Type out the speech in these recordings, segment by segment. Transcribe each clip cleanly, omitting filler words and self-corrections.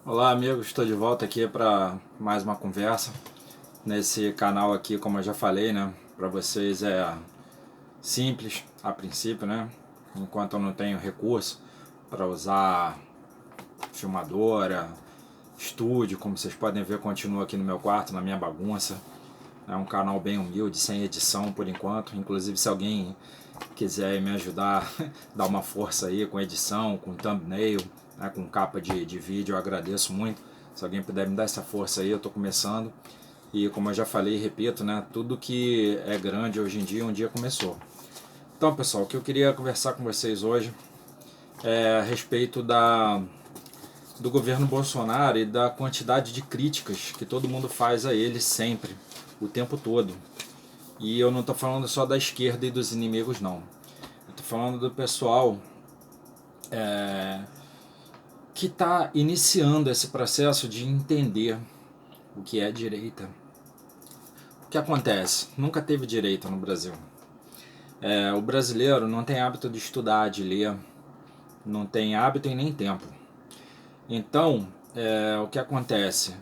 Olá amigos, estou de volta aqui para mais uma conversa nesse canal aqui. Como eu já falei, né, para vocês é simples a princípio, né, enquanto eu não tenho recurso para usar filmadora, estúdio. Como vocês podem ver, continuo aqui no meu quarto, na minha bagunça. É um canal bem humilde, sem edição por enquanto. Inclusive, se alguém quiser me ajudar, dar uma força aí com edição, com thumbnail, né, com capa de vídeo, eu agradeço muito. Se alguém puder me dar essa força aí, eu estou começando. E como eu já falei e repito, né, tudo que é grande hoje em dia, um dia começou. Então, pessoal, o que eu queria conversar com vocês hoje é a respeito do governo Bolsonaro e da quantidade de críticas que todo mundo faz a ele sempre, o tempo todo. E eu não estou falando só da esquerda e dos inimigos, não. Eu estou falando do pessoal que está iniciando esse processo de entender o que é direita. O que acontece? Nunca teve direita no Brasil. O brasileiro não tem hábito de estudar, de ler, não tem hábito e nem tempo. Então, o que acontece?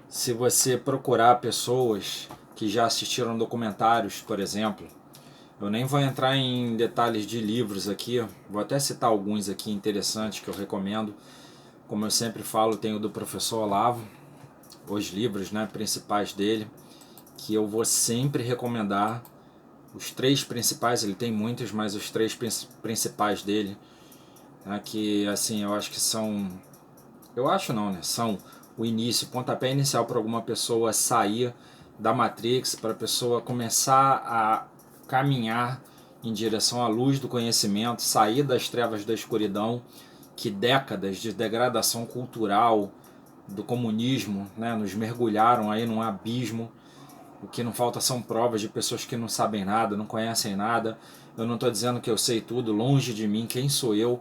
Se você procurar pessoas que já assistiram documentários, por exemplo, eu nem vou entrar em detalhes de livros aqui, vou até citar alguns aqui interessantes que eu recomendo. Como eu sempre falo, tem o do professor Olavo, os livros, né, principais dele, que eu vou sempre recomendar. Os três principais, ele tem muitos, mas os três principais dele, né, que assim, eu acho que são... Eu acho não, né? São o início, pontapé inicial para alguma pessoa sair da Matrix, para a pessoa começar a caminhar em direção à luz do conhecimento, sair das trevas da escuridão, que décadas de degradação cultural do comunismo, né, nos mergulharam aí num abismo. O que não falta são provas de pessoas que não sabem nada, não conhecem nada. Eu não estou dizendo que eu sei tudo, longe de mim, quem sou eu?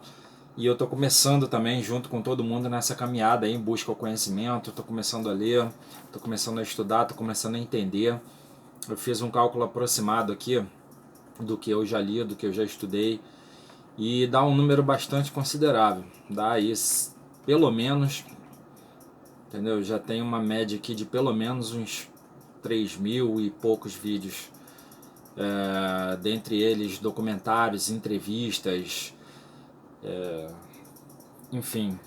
E eu estou começando também, junto com todo mundo, nessa caminhada aí, em busca ao conhecimento. Estou começando a ler, estou começando a estudar, estou começando a entender. Eu fiz um cálculo aproximado aqui do que eu já li, do que eu já estudei, e dá um número bastante considerável. Dá aí, pelo menos, entendeu? Já tem uma média aqui de pelo menos uns 3.000 e poucos vídeos. Dentre eles documentários, entrevistas, enfim,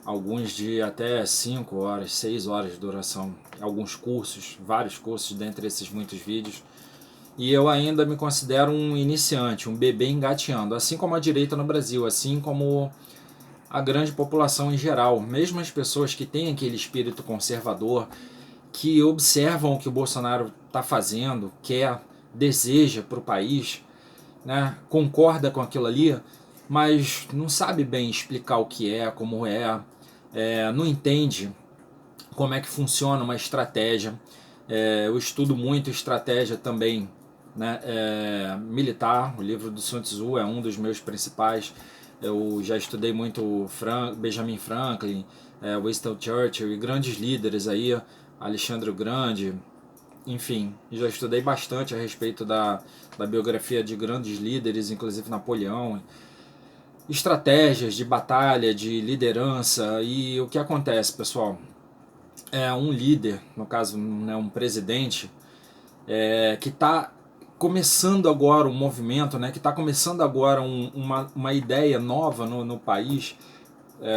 alguns de até 5 horas, 6 horas de duração, alguns cursos, vários cursos dentre esses muitos vídeos. E eu ainda me considero um iniciante, um bebê engateando, assim como a direita no Brasil, assim como a grande população em geral, mesmo as pessoas que têm aquele espírito conservador, que observam o que o Bolsonaro está fazendo, quer, deseja para o país, né, concorda com aquilo ali, mas não sabe bem explicar o que é, como não entende como é que funciona uma estratégia. Eu estudo muito estratégia também, né, militar. O livro do Sun Tzu é um dos meus principais. Eu já estudei muito Benjamin Franklin, Winston Churchill e grandes líderes aí, Alexandre o Grande. Enfim, já estudei bastante a respeito da biografia de grandes líderes, inclusive Napoleão, estratégias de batalha, de liderança. E o que acontece, pessoal? É um líder, no caso, né, um presidente, que está começando agora um movimento, né, que está começando agora uma ideia nova no país,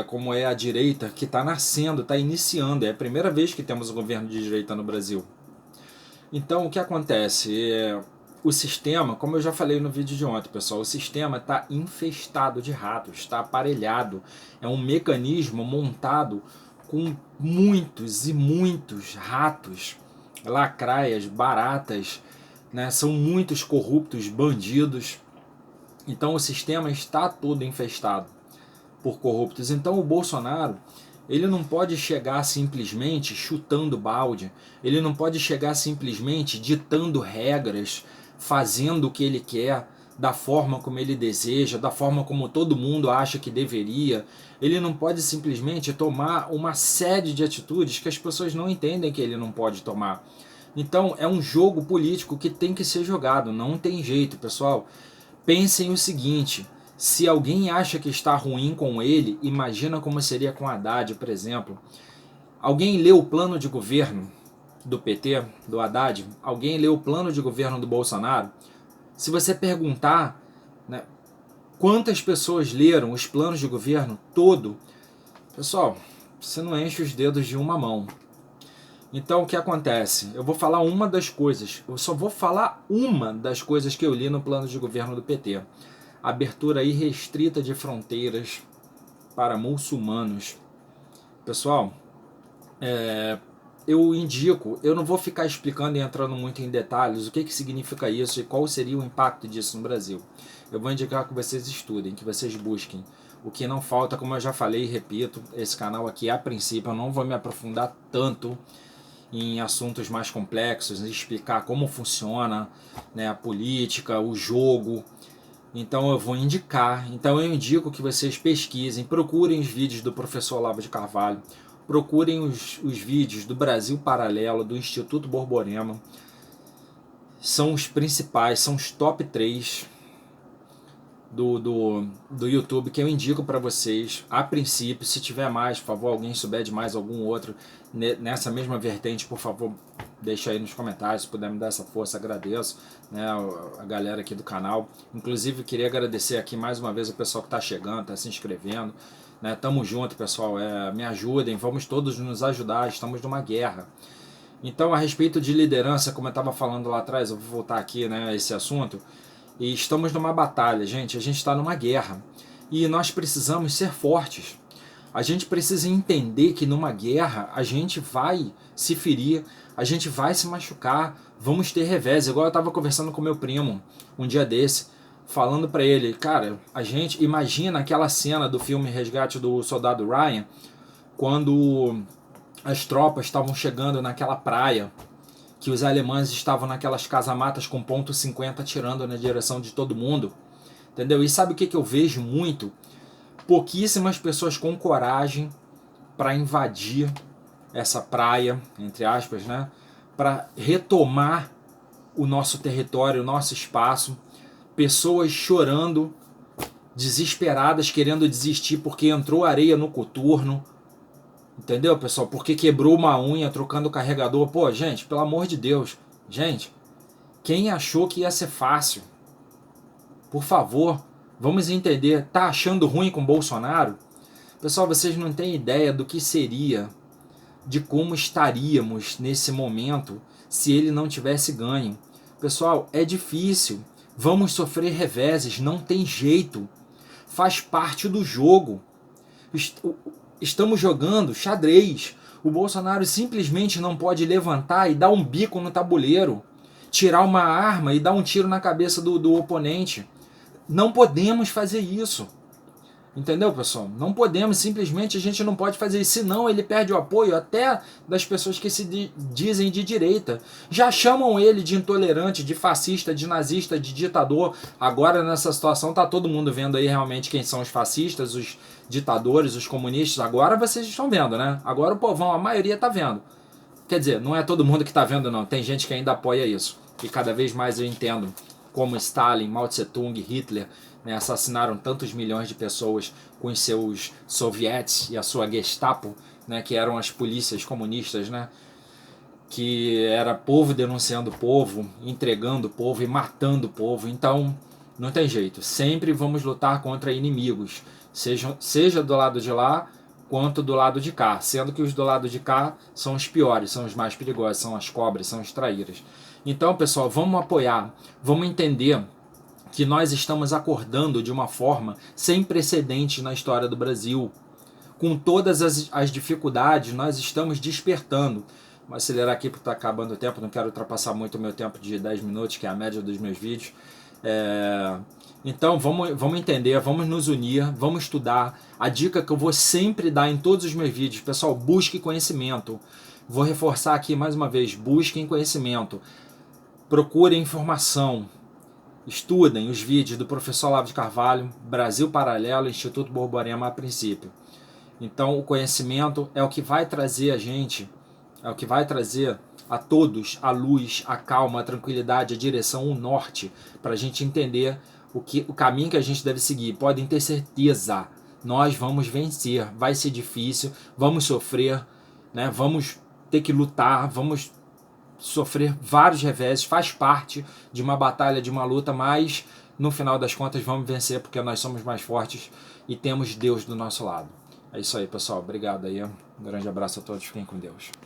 como é a direita, que está nascendo, está iniciando. É a primeira vez que temos um governo de direita no Brasil. Então, o que acontece? O sistema, como eu já falei no vídeo de ontem, pessoal, o sistema está infestado de ratos, está aparelhado. É um mecanismo montado com muitos e muitos ratos, lacraias, baratas, né? São muitos corruptos, bandidos. Então, o sistema está todo infestado por corruptos. Então, o Bolsonaro, ele não pode chegar simplesmente chutando balde, ele não pode chegar simplesmente ditando regras, fazendo o que ele quer, da forma como ele deseja, da forma como todo mundo acha que deveria. Ele não pode simplesmente tomar uma série de atitudes que as pessoas não entendem que ele não pode tomar. Então é um jogo político que tem que ser jogado, não tem jeito, pessoal. Pensem o seguinte: Se alguém acha que está ruim com ele, imagina como seria com Haddad, por exemplo. Alguém leu o plano de governo do PT, do Haddad? Alguém leu o plano de governo do Bolsonaro? Se você perguntar, né, quantas pessoas leram os planos de governo todo, pessoal, você não enche os dedos de uma mão. Então o que acontece? Eu vou falar uma das coisas, eu só vou falar uma das coisas que eu li no plano de governo do PT. Abertura irrestrita de fronteiras para muçulmanos. Pessoal, eu indico, eu não vou ficar explicando e entrando muito em detalhes o que significa isso e qual seria o impacto disso no Brasil. Eu vou indicar que vocês estudem, que vocês busquem. O que não falta, como eu já falei e repito, esse canal aqui, a princípio, eu não vou me aprofundar tanto em assuntos mais complexos, explicar como funciona, né, a política, o jogo. Então eu vou indicar, então eu indico que vocês pesquisem, procurem os vídeos do professor Olavo de Carvalho, procurem os vídeos do Brasil Paralelo, do Instituto Borborema. São os principais, são os top 3 do YouTube que eu indico para vocês. A princípio, se tiver mais, por favor, alguém souber de mais algum outro nessa mesma vertente, por favor, deixa aí nos comentários. Se puder me dar essa força, agradeço, né, a galera aqui do canal. Inclusive, queria agradecer aqui mais uma vez o pessoal que está chegando, está se inscrevendo, né? Tamo junto, pessoal. Me ajudem, vamos todos nos ajudar. Estamos numa guerra. Então, a respeito de liderança, como eu estava falando lá atrás, eu vou voltar aqui, né, a esse assunto. E estamos numa batalha, gente. A gente está numa guerra. E nós precisamos ser fortes. A gente precisa entender que numa guerra a gente vai se ferir, a gente vai se machucar, vamos ter revés. Igual eu estava conversando com meu primo um dia desse, falando para ele, cara, a gente imagina aquela cena do filme Resgate do Soldado Ryan, quando as tropas estavam chegando naquela praia, que os alemães estavam naquelas casamatas com ponto .50 atirando na direção de todo mundo, entendeu? E sabe o que eu vejo muito? Pouquíssimas pessoas com coragem para invadir essa praia, entre aspas, né? Para retomar o nosso território, o nosso espaço. Pessoas chorando, desesperadas, querendo desistir porque entrou areia no coturno. Entendeu, pessoal? Porque quebrou uma unha trocando o carregador. Pô, gente, pelo amor de Deus. Gente, quem achou que ia ser fácil? Por favor, vamos entender. Tá achando ruim com Bolsonaro? Pessoal, vocês não têm ideia do que seria, de como estaríamos nesse momento se ele não tivesse ganho. Pessoal, é difícil. Vamos sofrer reveses, não tem jeito. Faz parte do jogo. Estamos jogando xadrez. O Bolsonaro simplesmente não pode levantar e dar um bico no tabuleiro, tirar uma arma e dar um tiro na cabeça do oponente. Não podemos fazer isso. Entendeu, pessoal? Não podemos, simplesmente a gente não pode fazer isso, senão ele perde o apoio até das pessoas que se dizem de direita. Já chamam ele de intolerante, de fascista, de nazista, de ditador. Agora nessa situação tá todo mundo vendo aí realmente quem são os fascistas, os ditadores, os comunistas. Agora vocês estão vendo, né? Agora o povão, a maioria tá vendo. Quer dizer, não é todo mundo que tá vendo não, tem gente que ainda apoia isso. E cada vez mais eu entendo como Stalin, Mao Tse-tung, Hitler, né, assassinaram tantos milhões de pessoas com os seus sovietes e a sua Gestapo, né, que eram as polícias comunistas, né, que era povo denunciando o povo, entregando o povo e matando o povo. Então, não tem jeito. Sempre vamos lutar contra inimigos, seja do lado de lá quanto do lado de cá, sendo que os do lado de cá são os piores, são os mais perigosos, são as cobras, são as traíras. Então, pessoal, vamos apoiar, vamos entender que nós estamos acordando de uma forma sem precedentes na história do Brasil. Com todas as dificuldades, nós estamos despertando. Vou acelerar aqui porque está acabando o tempo, não quero ultrapassar muito o meu tempo de 10 minutos, que é a média dos meus vídeos. Então, vamos entender, vamos nos unir, vamos estudar. A dica que eu vou sempre dar em todos os meus vídeos, pessoal, busque conhecimento. Vou reforçar aqui mais uma vez, busquem conhecimento. Procurem informação. Estudem os vídeos do professor Olavo de Carvalho, Brasil Paralelo, Instituto Borborema a princípio. Então o conhecimento é o que vai trazer a gente, é o que vai trazer a todos a luz, a calma, a tranquilidade, a direção, o norte, para a gente entender o caminho que a gente deve seguir. Podem ter certeza, nós vamos vencer. Vai ser difícil, vamos sofrer, né? Vamos ter que lutar, vamos sofrer vários reveses, faz parte de uma batalha, de uma luta, mas no final das contas vamos vencer porque nós somos mais fortes e temos Deus do nosso lado. É isso aí, pessoal. Obrigado aí. Um grande abraço a todos. Fiquem com Deus.